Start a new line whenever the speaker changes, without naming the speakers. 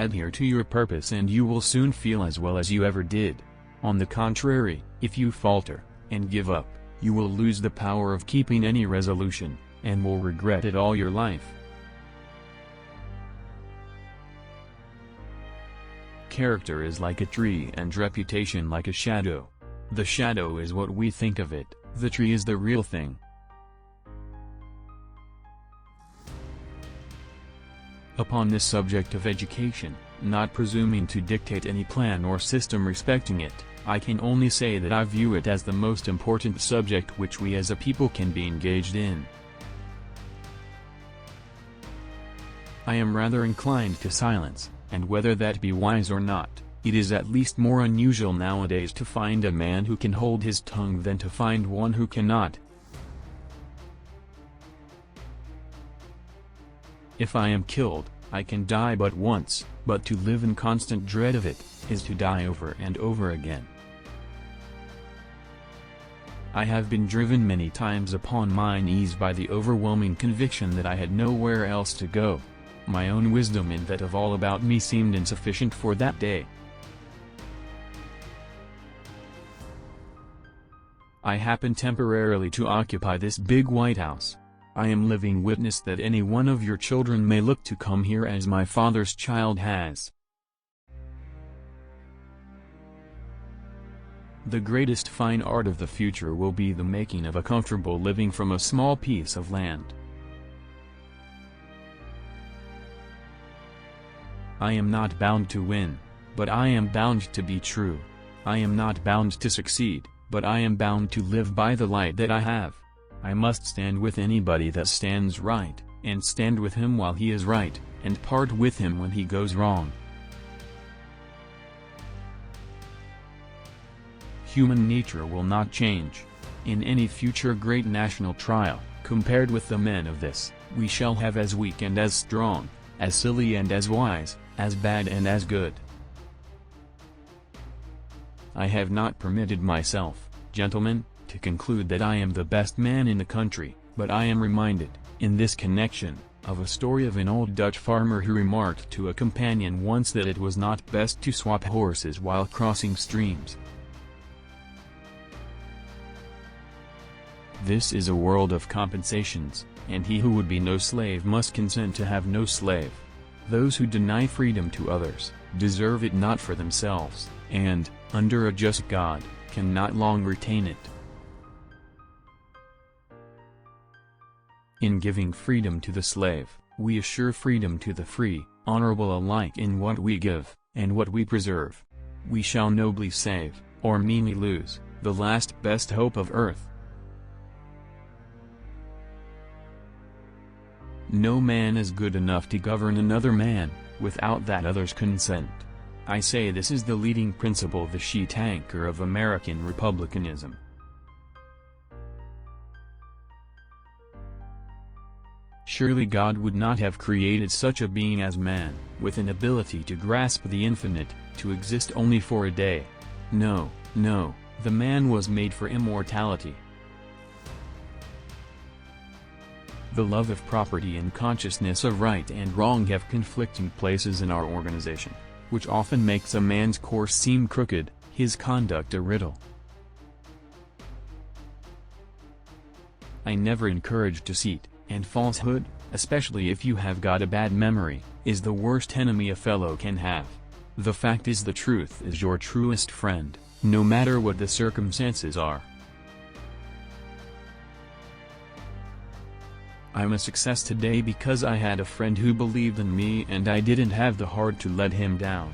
Adhere to your purpose and you will soon feel as well as you ever did. On the contrary, if you falter, and give up, you will lose the power of keeping any resolution, and will regret it all your life. Character is like a tree and reputation like a shadow. The shadow is what we think of it, the tree is the real thing. Upon this subject of education, not presuming to dictate any plan or system respecting it, I can only say that I view it as the most important subject which we as a people can be engaged in. I am rather inclined to silence, and whether that be wise or not, it is at least more unusual nowadays to find a man who can hold his tongue than to find one who cannot. If I am killed, I can die but once, but to live in constant dread of it, is to die over and over again. I have been driven many times upon my knees by the overwhelming conviction that I had nowhere else to go. My own wisdom and that of all about me seemed insufficient for that day. I happen temporarily to occupy this big White House. I am living witness that any one of your children may look to come here as my father's child has. The greatest fine art of the future will be the making of a comfortable living from a small piece of land. I am not bound to win, but I am bound to be true. I am not bound to succeed, but I am bound to live by the light that I have. I must stand with anybody that stands right, and stand with him while he is right, and part with him when he goes wrong. Human nature will not change. In any future great national trial, compared with the men of this, we shall have as weak and as strong, as silly and as wise, as bad and as good. I have not permitted myself, gentlemen, to conclude that I am the best man in the country, but I am reminded, in this connection, of a story of an old Dutch farmer who remarked to a companion once that it was not best to swap horses while crossing streams. This is a world of compensations, and he who would be no slave must consent to have no slave. Those who deny freedom to others, deserve it not for themselves, and, under a just God, cannot long retain it. In giving freedom to the slave, we assure freedom to the free, honorable alike in what we give, and what we preserve. We shall nobly save, or meanly lose, the last best hope of earth. No man is good enough to govern another man, without that other's consent. I say this is the leading principle, the sheet anchor of American republicanism. Surely God would not have created such a being as man, with an ability to grasp the infinite, to exist only for a day. No, no, the man was made for immortality. The love of property and consciousness of right and wrong have conflicting places in our organization, which often makes a man's course seem crooked, his conduct a riddle. I never encourage deceit, and falsehood, especially if you have got a bad memory, is the worst enemy a fellow can have. The fact is, the truth is your truest friend, no matter what the circumstances are. I'm a success today because I had a friend who believed in me and I didn't have the heart to let him down.